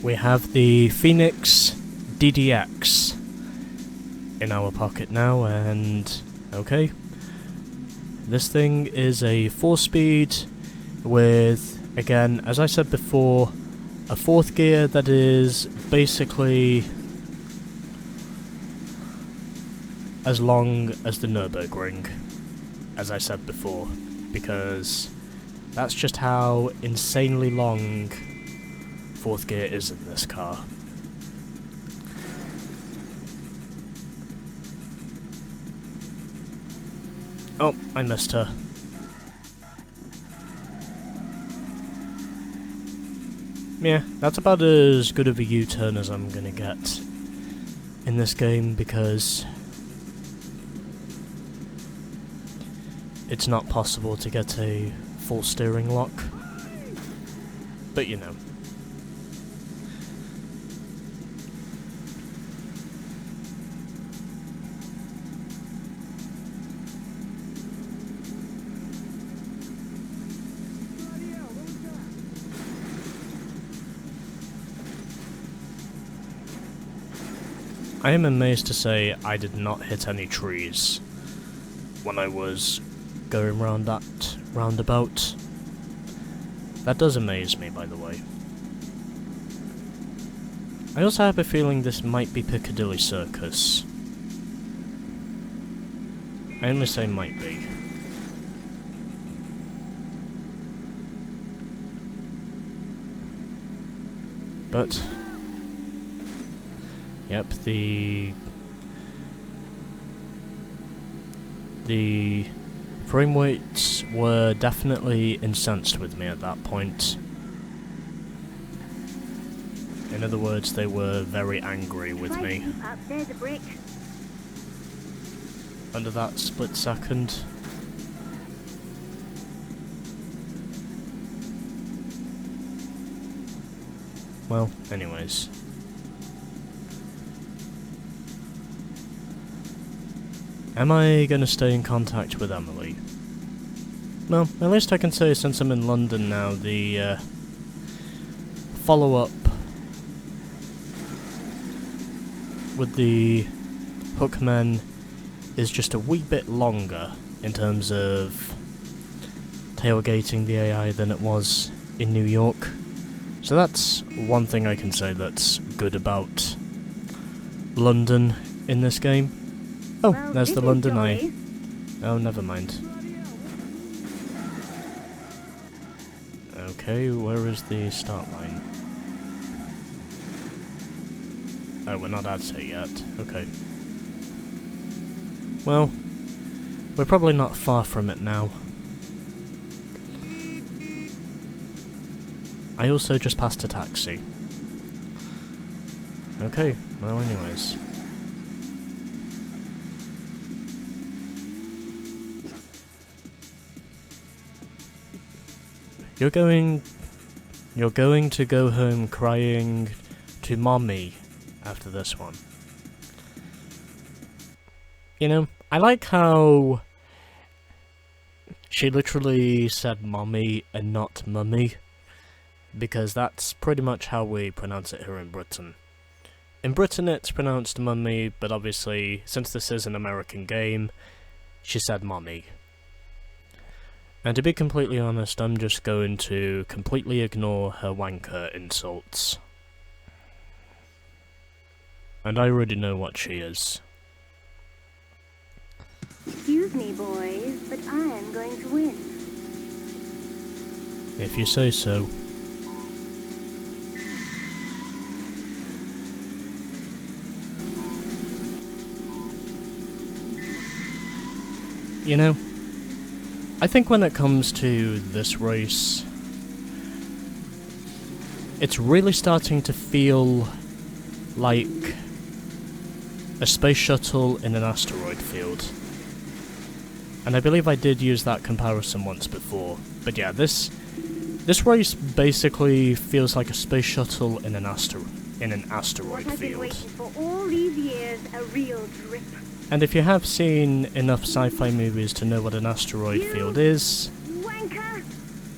we have the Phoenix DDX in our pocket now, and okay. This thing is a 4-speed with, again, as I said before, a 4th gear that is basically as long as the Nürburgring, as I said before, because that's just how insanely long 4th gear is in this car. Oh, I missed her. Yeah, that's about as good of a U-turn as I'm gonna get in this game, because it's not possible to get a full steering lock. But you know. I am amazed to say I did not hit any trees when I was going round that roundabout. That does amaze me, by the way. I also have a feeling this might be Piccadilly Circus. I only say might be. But yep, the frame rates were definitely incensed with me at that point. In other words, they were very angry with me. Under that split second. Well, anyways. Am I going to stay in contact with Emily? Well, at least I can say since I'm in London now, the follow-up with the Hookmen is just a wee bit longer in terms of tailgating the AI than it was in New York. So that's one thing I can say that's good about London in this game. Oh, well, there's the London Eye. Oh, never mind. Okay, where is the start line? Oh, we're not at it yet. Okay. Well, we're probably not far from it now. I also just passed a taxi. Okay, well anyways. You're going to go home crying to mommy after this one. You know, I like how she literally said mommy and not mummy, because that's pretty much how we pronounce it here in Britain. In Britain it's pronounced mummy, but obviously, since this is an American game, she said mommy. And to be completely honest, I'm just going to completely ignore her wanker insults. And I already know what she is. Excuse me, boys, but I am going to win. If you say so. You know, I think when it comes to this race, it's really starting to feel like a space shuttle in an asteroid field. And I believe I did use that comparison once before. But yeah, this race basically feels like a space shuttle in an asteroid I've been field. waiting for all these years, a real drip. And if you have seen enough sci-fi movies to know what an asteroid field is, Wanker!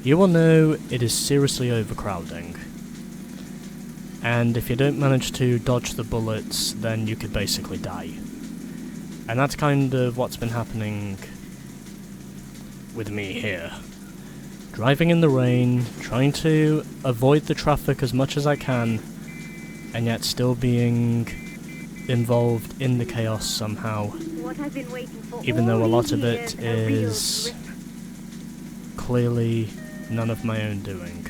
you will know it is seriously overcrowding. And if you don't manage to dodge the bullets, then you could basically die. And that's kind of what's been happening with me here. Driving in the rain, trying to avoid the traffic as much as I can, and yet still being involved in the chaos somehow. What I've been waiting for Even though a lot of years, it a real is trip. clearly none of my own doing.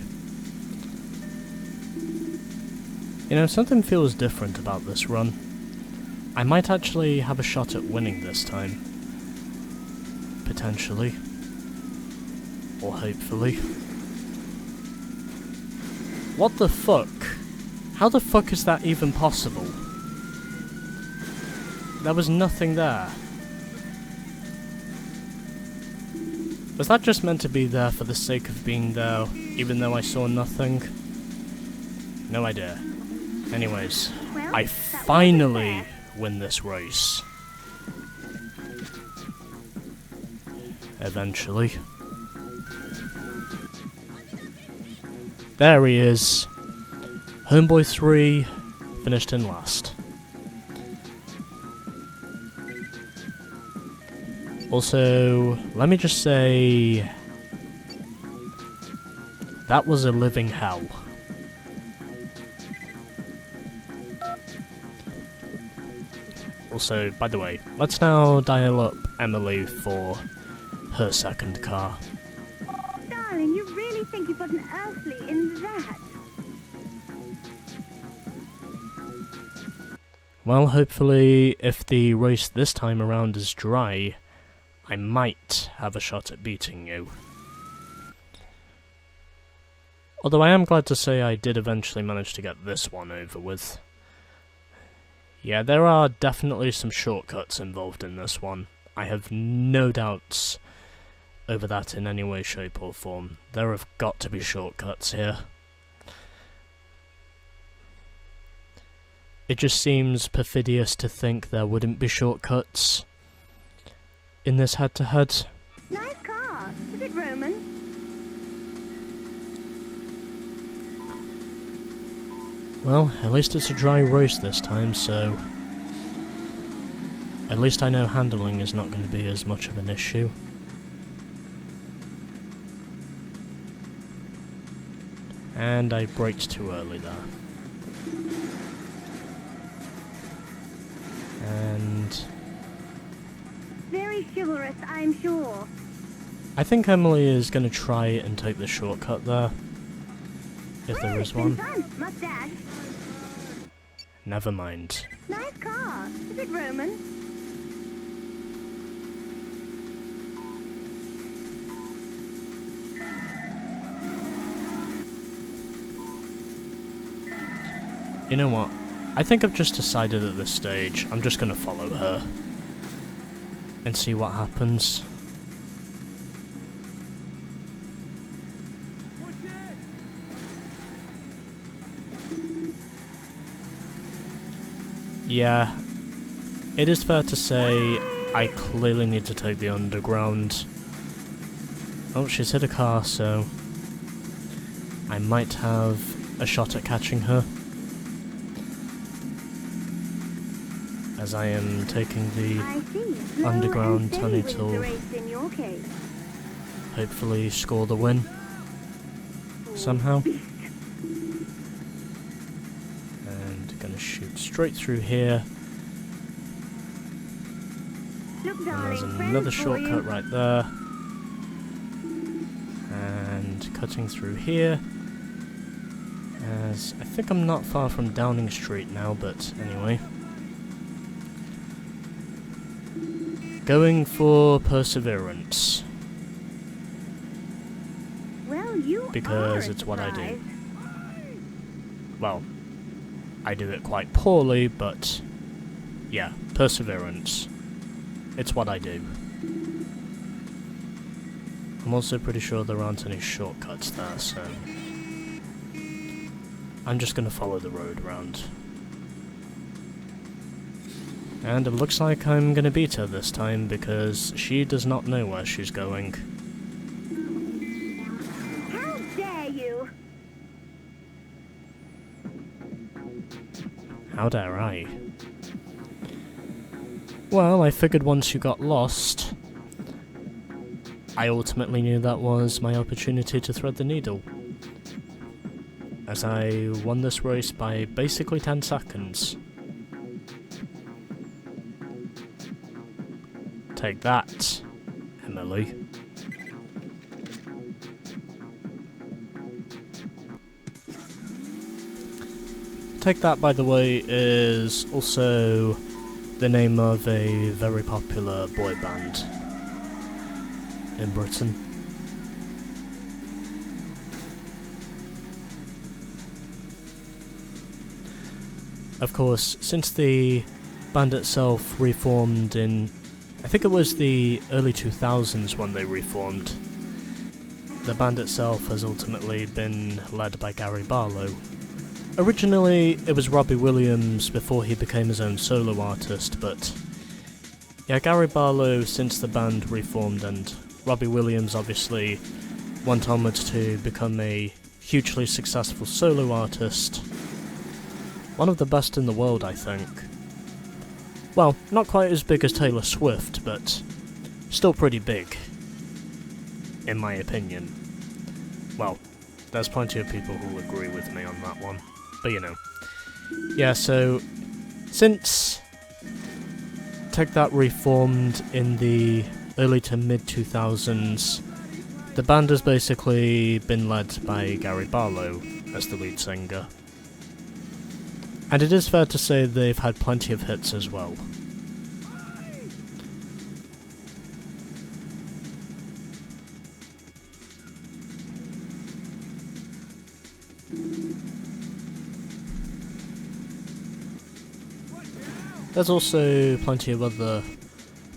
You know, something feels different about this run. I might actually have a shot at winning this time. Potentially. Or hopefully. What the fuck? How the fuck is that even possible? There was nothing there. Was that just meant to be there for the sake of being there, even though I saw nothing? No idea. Anyways, Well, I that finally wasn't win this race. Eventually. There he is. Homeboy 3 finished in last. Also, let me just say, that was a living hell. Also, by the way, let's now dial up Emily for her second car. Darling, you really think you've got an earthly in that? Well, hopefully, if the race this time around is dry, I might have a shot at beating you. Although I am glad to say I did eventually manage to get this one over with. Yeah, there are definitely some shortcuts involved in this one. I have no doubts over that in any way, shape or form. There have got to be shortcuts here. It just seems perfidious to think there wouldn't be shortcuts in this head-to-head. Nice car. Is it Roman? Well, at least it's a dry race this time, so at least I know handling is not going to be as much of an issue. And I braked too early there. And Very chivalrous, I'm sure. I think Emily is going to try and take the shortcut there. If there is one. Mustache. Never mind. Nice car. Is it Roman? You know what? I think I've just decided at this stage I'm just going to follow her. And see what happens. Yeah, it is fair to say I clearly need to take the underground. Oh, she's hit a car, so I might have a shot at catching her. As I am taking the underground tunnel to hopefully score the win somehow. And gonna shoot straight through here. And there's another shortcut right there. And cutting through here. As I think I'm not far from Downing Street now, but anyway. Going for perseverance. Well, you because are it's what I do. surprised. Well, I do it quite poorly, but yeah, perseverance. It's what I do. I'm also pretty sure there aren't any shortcuts there, so I'm just gonna follow the road round. And it looks like I'm gonna beat her this time, because she does not know where she's going. How dare you? How dare I? Well, I figured once you got lost, I ultimately knew that was my opportunity to thread the needle, as I won this race by basically 10 seconds. Take that, Emily. Take That, by the way, is also the name of a very popular boy band in Britain. Of course, since the band itself reformed in, I think it was the early 2000s when they reformed, the band itself has ultimately been led by Gary Barlow. Originally, it was Robbie Williams before he became his own solo artist, but yeah, Gary Barlow since the band reformed, and Robbie Williams obviously went onwards to become a hugely successful solo artist. One of the best in the world, I think. Well, not quite as big as Taylor Swift, but still pretty big, in my opinion. Well, there's plenty of people who agree with me on that one. But you know. Yeah, so since Take That reformed in the early to mid 2000s, the band has basically been led by Gary Barlow as the lead singer. And it is fair to say they've had plenty of hits as well. There's also plenty of other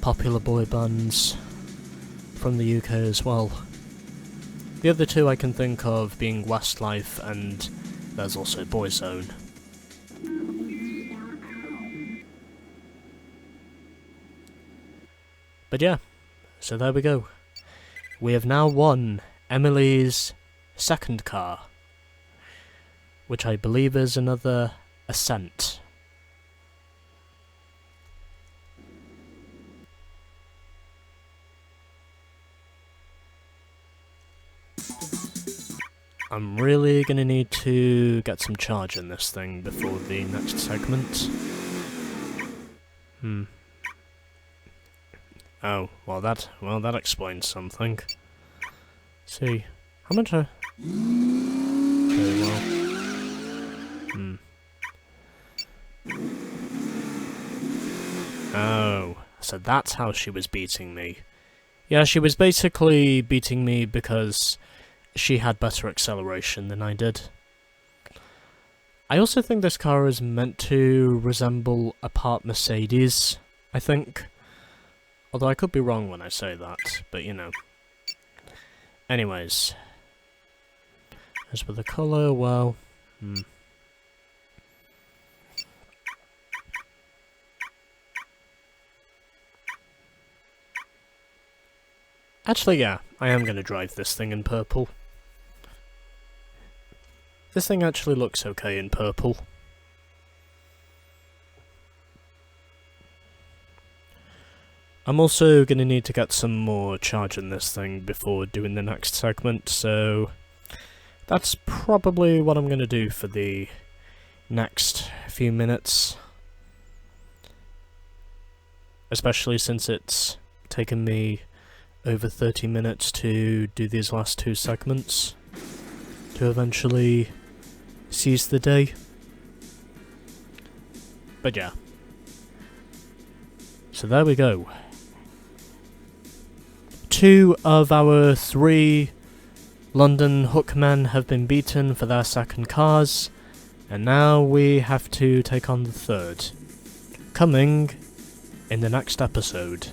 popular boy bands from the UK as well. The other two I can think of being Westlife, and there's also Boyzone. But yeah, so there we go. We have now won Emily's second car, which I believe is another Ascent. I'm really gonna need to get some charge in this thing before the next segment. Oh, well that explains something. See, how much okay, well. Oh, so that's how she was beating me. Yeah, she was basically beating me because she had better acceleration than I did. I also think this car is meant to resemble a part Mercedes, I think. Although I could be wrong when I say that, but you know. Anyways. As for the colour, well... Actually, yeah, I am going to drive this thing in purple. This thing actually looks okay in purple. I'm also going to need to get some more charge in this thing before doing the next segment, so that's probably what I'm going to do for the next few minutes. Especially since it's taken me over 30 minutes to do these last two segments, to eventually seize the day. But yeah. So there we go. 2 of our 3 London hookmen have been beaten for their second cars, and now we have to take on the third, coming in the next episode.